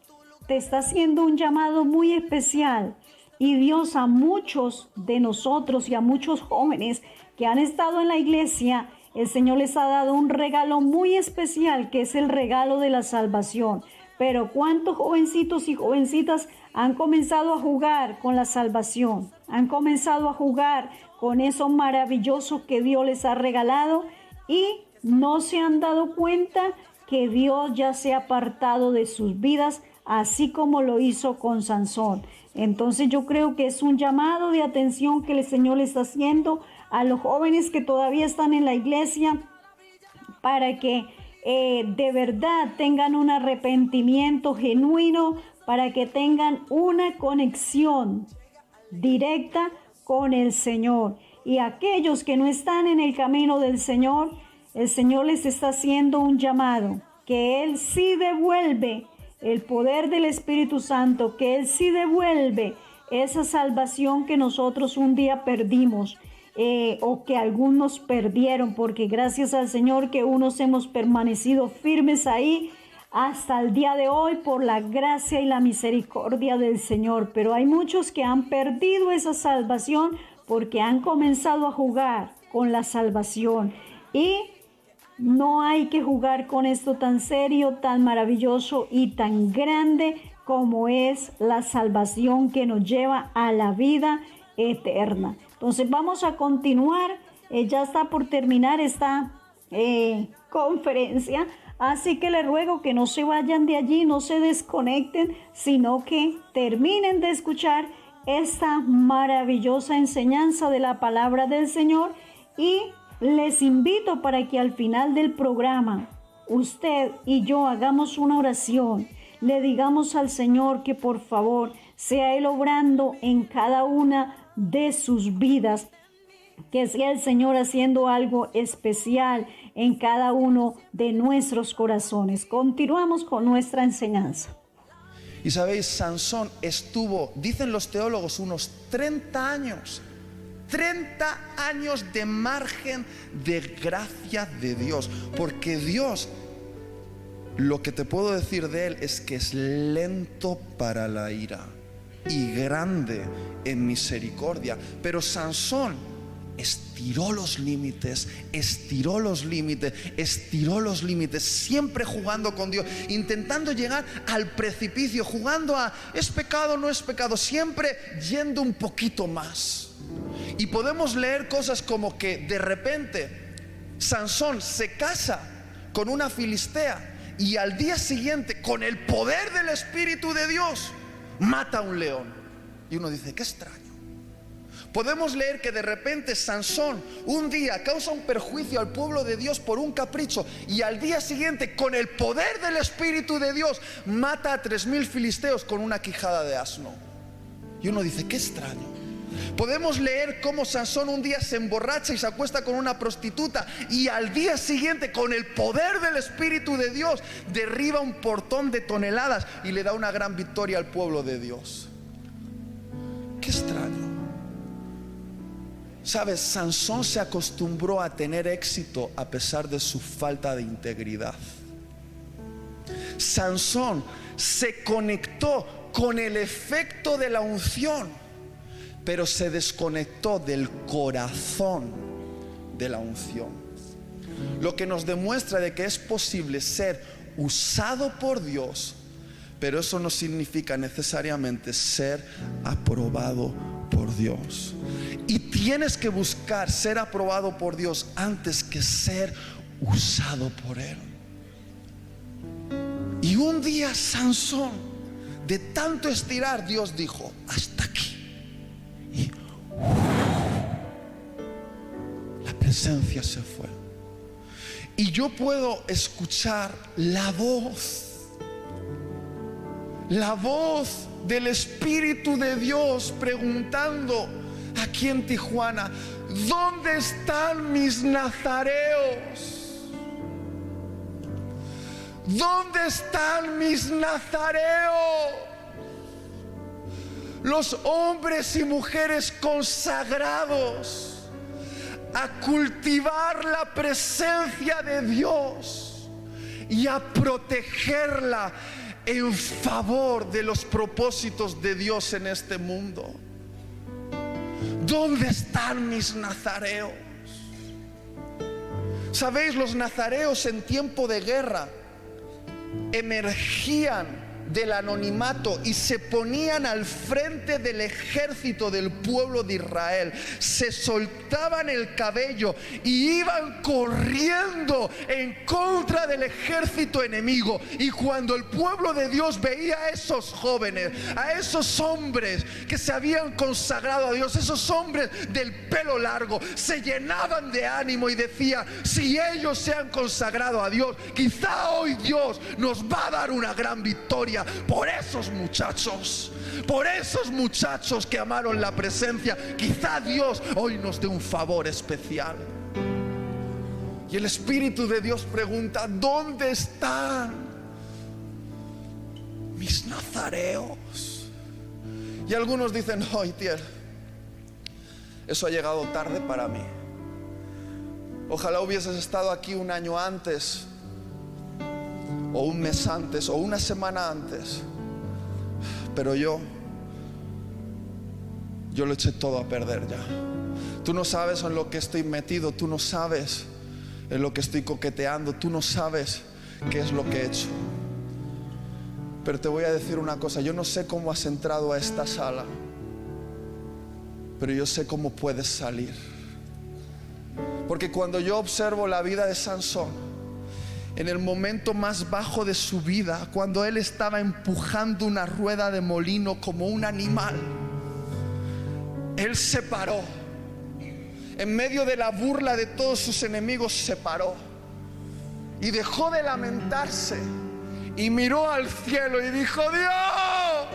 te está haciendo un llamado muy especial, y Dios a muchos de nosotros y a muchos jóvenes que han estado en la iglesia, el Señor les ha dado un regalo muy especial, que es el regalo de la salvación. Pero ¿cuántos jovencitos y jovencitas han comenzado a jugar con la salvación? Han comenzado a jugar con eso maravilloso que Dios les ha regalado y no se han dado cuenta que Dios ya se ha apartado de sus vidas, así como lo hizo con Sansón. Entonces yo creo que es un llamado de atención que el Señor le está haciendo a los jóvenes que todavía están en la iglesia, para que de verdad tengan un arrepentimiento genuino, para que tengan una conexión directa con el Señor. Y aquellos que no están en el camino del Señor, el Señor les está haciendo un llamado, que Él sí devuelve el poder del Espíritu Santo, que Él sí devuelve esa salvación que nosotros un día perdimos, o que algunos perdieron, porque gracias al Señor que unos hemos permanecido firmes ahí hasta el día de hoy por la gracia y la misericordia del Señor. Pero hay muchos que han perdido esa salvación porque han comenzado a jugar con la salvación, y no hay que jugar con esto tan serio, tan maravilloso y tan grande como es la salvación que nos lleva a la vida eterna. Entonces vamos a continuar, ya está por terminar esta conferencia, así que les ruego que no se vayan de allí, no se desconecten, sino que terminen de escuchar esta maravillosa enseñanza de la palabra del Señor. Y les invito para que al final del programa usted y yo hagamos una oración, le digamos al Señor que por favor sea Él obrando en cada una de sus vidas, que sea el Señor haciendo algo especial en cada uno de nuestros corazones. Continuamos con nuestra enseñanza. Y sabéis, Sansón estuvo, dicen los teólogos, unos 30 años de margen de gracia de Dios, porque Dios, lo que te puedo decir de Él es que es lento para la ira y grande en misericordia. Pero Sansón estiró los límites, siempre jugando con Dios, intentando llegar al precipicio, jugando a ¿es pecado o no es pecado?, siempre yendo un poquito más. Y podemos leer cosas como que de repente Sansón se casa con una filistea y al día siguiente, con el poder del Espíritu de Dios, mata a un león. Y uno dice, qué extraño. Podemos leer que de repente Sansón un día causa un perjuicio al pueblo de Dios por un capricho, y al día siguiente, con el poder del Espíritu de Dios, mata a 3000 filisteos con una quijada de asno. Y uno dice, qué extraño. Podemos leer cómo Sansón un día se emborracha y se acuesta con una prostituta, y al día siguiente, con el poder del Espíritu de Dios, derriba un portón de toneladas y le da una gran victoria al pueblo de Dios. Qué extraño. Sabes, Sansón se acostumbró a tener éxito a pesar de su falta de integridad. Sansón se conectó con el efecto de la unción, pero se desconectó del corazón de la unción. Lo que nos demuestra de que es posible ser usado por Dios, pero eso no significa necesariamente ser aprobado por Dios. Y tienes que buscar ser aprobado por Dios antes que ser usado por Él. Y un día Sansón, de tanto estirar, Dios dijo, hasta aquí. Y la presencia se fue. Y yo puedo escuchar la voz del Espíritu de Dios preguntando aquí en Tijuana, ¿dónde están mis nazareos? ¿Dónde están mis nazareos? Los hombres y mujeres consagrados a cultivar la presencia de Dios y a protegerla en favor de los propósitos de Dios en este mundo. ¿Dónde están mis nazareos? Sabéis, los nazareos en tiempo de guerra emergían del anonimato y se ponían al frente del ejército del pueblo de Israel. Se soltaban el cabello y iban corriendo en contra del ejército enemigo. Y cuando el pueblo de Dios veía a esos jóvenes, a esos hombres que se habían consagrado a Dios, esos hombres del pelo largo, se llenaban de ánimo y decía, si ellos se han consagrado a Dios, quizá hoy Dios nos va a dar una gran victoria por esos muchachos. por esos muchachos que amaron la presencia. Quizá Dios hoy nos dé un favor especial. Y el Espíritu de Dios pregunta: ¿dónde están mis nazareos? Y algunos dicen: no, Itiel, eso ha llegado tarde para mí. Ojalá hubieses estado aquí un año antes, o un mes antes, o una semana antes. Pero yo lo eché todo a perder ya. Tú no sabes en lo que estoy metido, tú no sabes en lo que estoy coqueteando, tú no sabes qué es lo que he hecho. Pero te voy a decir una cosa: yo no sé cómo has entrado a esta sala, pero yo sé cómo puedes salir. Porque cuando yo observo la vida de Sansón, en el momento más bajo de su vida, cuando él estaba empujando una rueda de molino como un animal, él se paró. En medio de la burla de todos sus enemigos se paró y dejó de lamentarse y miró al cielo y dijo: Dios,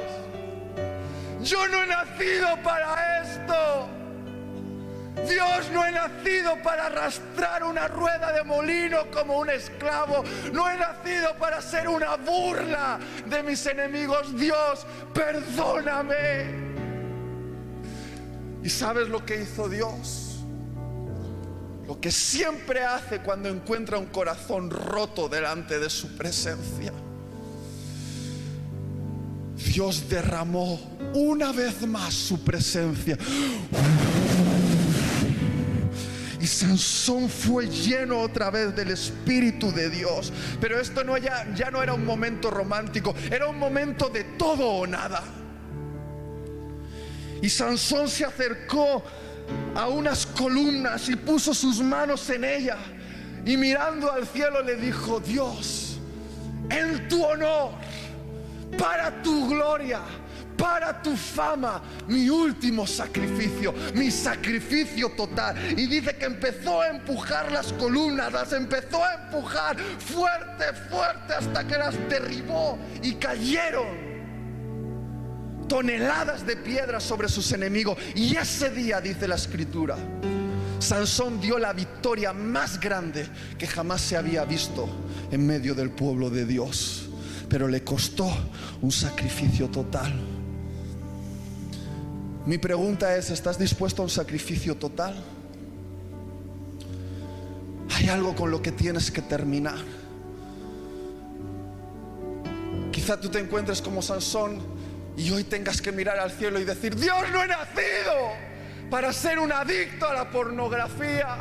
yo no he nacido para esto. Dios, no he nacido para arrastrar una rueda de molino como un esclavo. No he nacido para ser una burla de mis enemigos. Dios, perdóname. ¿Y sabes lo que hizo Dios? Lo que siempre hace cuando encuentra un corazón roto delante de su presencia. Dios derramó una vez más su presencia. Y Sansón fue lleno otra vez del Espíritu de Dios. Pero esto ya no era un momento romántico, era un momento de todo o nada. Y Sansón se acercó a unas columnas y puso sus manos en ella, y mirando al cielo le dijo: Dios, en tu honor, para tu gloria, para tu fama, mi último sacrificio, mi sacrificio total. Y dice que empezó a empujar las columnas, las empezó a empujar fuerte, fuerte, hasta que las derribó y cayeron toneladas de piedras sobre sus enemigos. Y ese día, dice la Escritura, Sansón dio la victoria más grande que jamás se había visto en medio del pueblo de Dios. Pero le costó un sacrificio total. Mi pregunta es: ¿estás dispuesto a un sacrificio total? Hay algo con lo que tienes que terminar. Quizá tú te encuentres como Sansón y hoy tengas que mirar al cielo y decir: Dios, no he nacido para ser un adicto a la pornografía.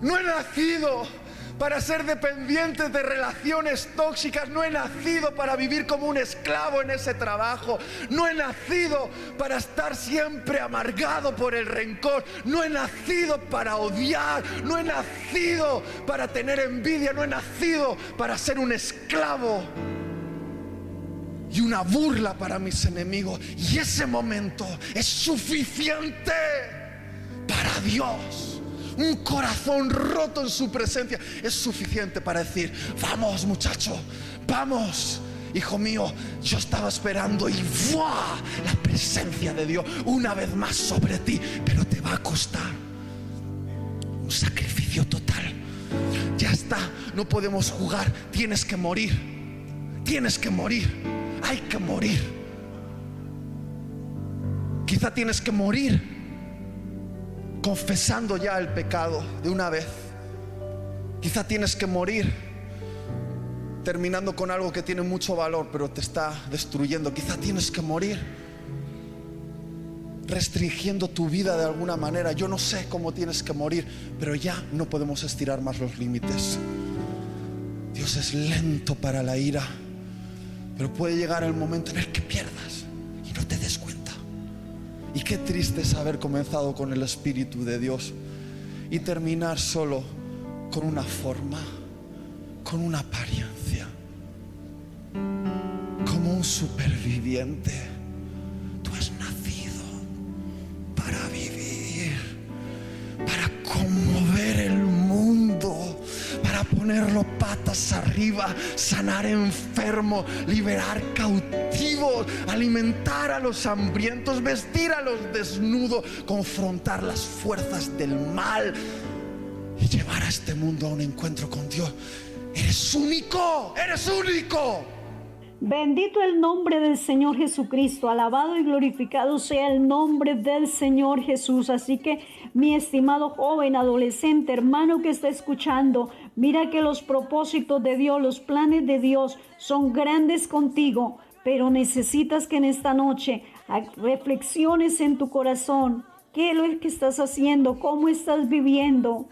No he nacido para ser dependiente de relaciones tóxicas. No he nacido para vivir como un esclavo en ese trabajo. No he nacido para estar siempre amargado por el rencor. No he nacido para odiar. No he nacido para tener envidia. No he nacido para ser un esclavo y una burla para mis enemigos. Y ese momento es suficiente para Dios. Un corazón roto en su presencia es suficiente para decir: vamos, muchacho, vamos, hijo mío. Yo estaba esperando y ¡buah! La presencia de Dios una vez más sobre ti. Pero te va a costar un sacrificio total. Ya está, no podemos jugar. Tienes que morir. Tienes que morir. Hay que morir. Quizá tienes que morir confesando ya el pecado de una vez. Quizá tienes que morir terminando con algo que tiene mucho valor pero te está destruyendo. Quizá tienes que morir restringiendo tu vida de alguna manera. Yo no sé cómo tienes que morir, pero ya no podemos estirar más los límites. Dios es lento para la ira, pero puede llegar el momento en el que pierdas y no te des cuenta. Y qué triste es haber comenzado con el Espíritu de Dios y terminar solo con una forma, con una apariencia, como un superviviente. Tú has nacido para vivir, para conmover el mundo, para poner ponerlo patas arriba, sanar enfermos, liberar cautivos, alimentar a los hambrientos, vestir a los desnudos, confrontar las fuerzas del mal y llevar a este mundo a un encuentro con Dios. Eres único, eres único. Bendito el nombre del Señor Jesucristo, alabado y glorificado sea el nombre del Señor Jesús. Así que, mi estimado joven, adolescente, hermano que está escuchando, mira que los propósitos de Dios, los planes de Dios son grandes contigo, pero necesitas que en esta noche reflexiones en tu corazón. ¿Qué es lo que estás haciendo? ¿Cómo estás viviendo?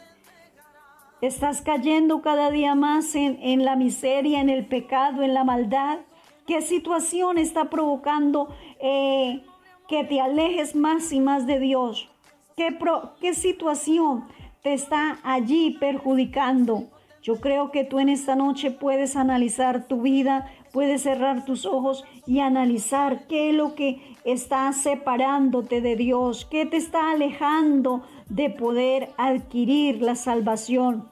¿Estás cayendo cada día más en la miseria, en el pecado, en la maldad? ¿Qué situación está provocando que te alejes más y más de Dios? ¿Qué situación te está allí perjudicando? Yo creo que tú en esta noche puedes analizar tu vida, puedes cerrar tus ojos y analizar qué es lo que está separándote de Dios, qué te está alejando de poder adquirir la salvación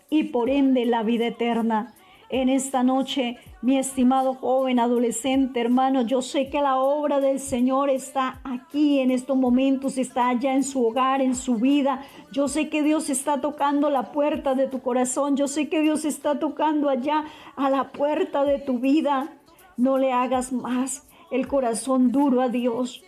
y por ende la vida eterna. En esta noche, mi estimado joven, adolescente, hermano, yo sé que la obra del Señor está aquí en estos momentos, está allá en su hogar, en su vida. Yo sé que Dios está tocando la puerta de tu corazón. Yo sé que Dios está tocando allá a la puerta de tu vida. No le hagas más el corazón duro a Dios.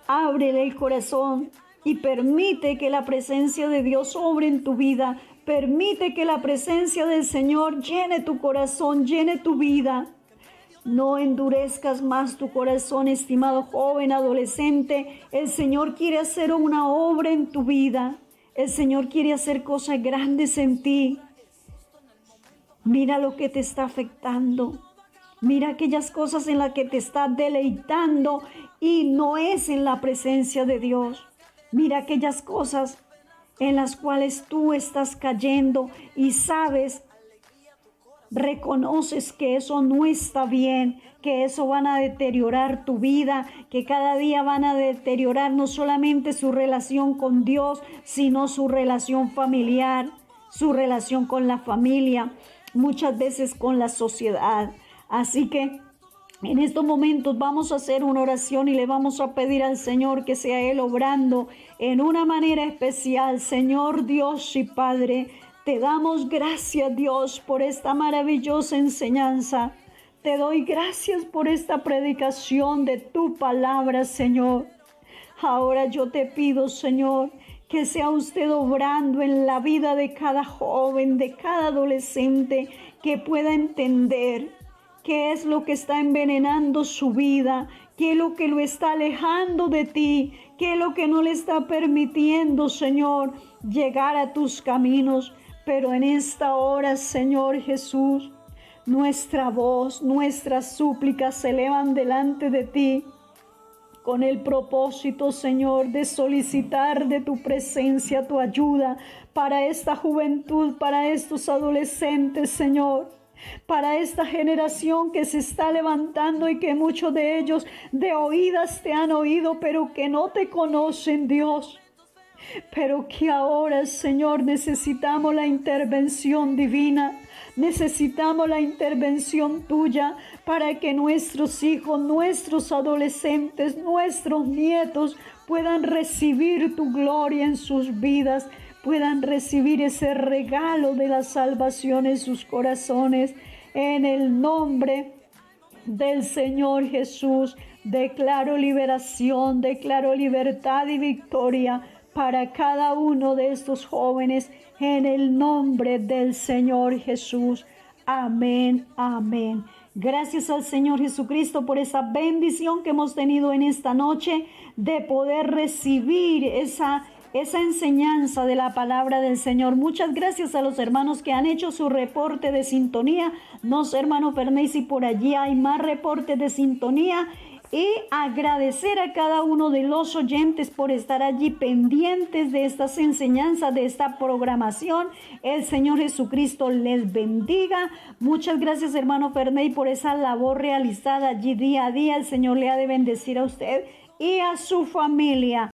Ábrele el corazón y permite que la presencia de Dios obre en tu vida. Permite que la presencia del Señor llene tu corazón, llene tu vida. No endurezcas más tu corazón, estimado joven, adolescente. El Señor quiere hacer una obra en tu vida. El Señor quiere hacer cosas grandes en ti. Mira lo que te está afectando. Mira aquellas cosas en las que te estás deleitando y no es en la presencia de Dios. Mira aquellas cosas en las cuales tú estás cayendo y sabes, reconoces que eso no está bien, que eso van a deteriorar tu vida, que cada día van a deteriorar no solamente su relación con Dios, sino su relación familiar, su relación con la familia, muchas veces con la sociedad. Así que en estos momentos vamos a hacer una oración y le vamos a pedir al Señor que sea Él obrando en una manera especial. Señor Dios y Padre, te damos gracias, Dios, por esta maravillosa enseñanza. Te doy gracias por esta predicación de tu palabra, Señor. Ahora yo te pido, Señor, que sea usted obrando en la vida de cada joven, de cada adolescente, que pueda entender qué es lo que está envenenando su vida, qué es lo que lo está alejando de ti, qué es lo que no le está permitiendo, Señor, llegar a tus caminos. Pero en esta hora, Señor Jesús, nuestra voz, nuestras súplicas se elevan delante de ti con el propósito, Señor, de solicitar de tu presencia tu ayuda para esta juventud, para estos adolescentes, Señor. Para esta generación que se está levantando y que muchos de ellos de oídas te han oído, pero que no te conocen, Dios. Pero que ahora, Señor, necesitamos la intervención divina. Necesitamos la intervención tuya para que nuestros hijos, nuestros adolescentes, nuestros nietos puedan recibir tu gloria en sus vidas, puedan recibir ese regalo de la salvación en sus corazones. En el nombre del Señor Jesús, declaro liberación, declaro libertad y victoria para cada uno de estos jóvenes, en el nombre del Señor Jesús. Amén, amén. Gracias al Señor Jesucristo por esa bendición que hemos tenido en esta noche de poder recibir esa enseñanza de la palabra del Señor. Muchas gracias a los hermanos que han hecho su reporte de sintonía. No sé, hermano Ferney, si por allí hay más reportes de sintonía. Y agradecer a cada uno de los oyentes por estar allí pendientes de estas enseñanzas, de esta programación. El Señor Jesucristo les bendiga. Muchas gracias, hermano Ferney, por esa labor realizada allí día a día. El Señor le ha de bendecir a usted y a su familia.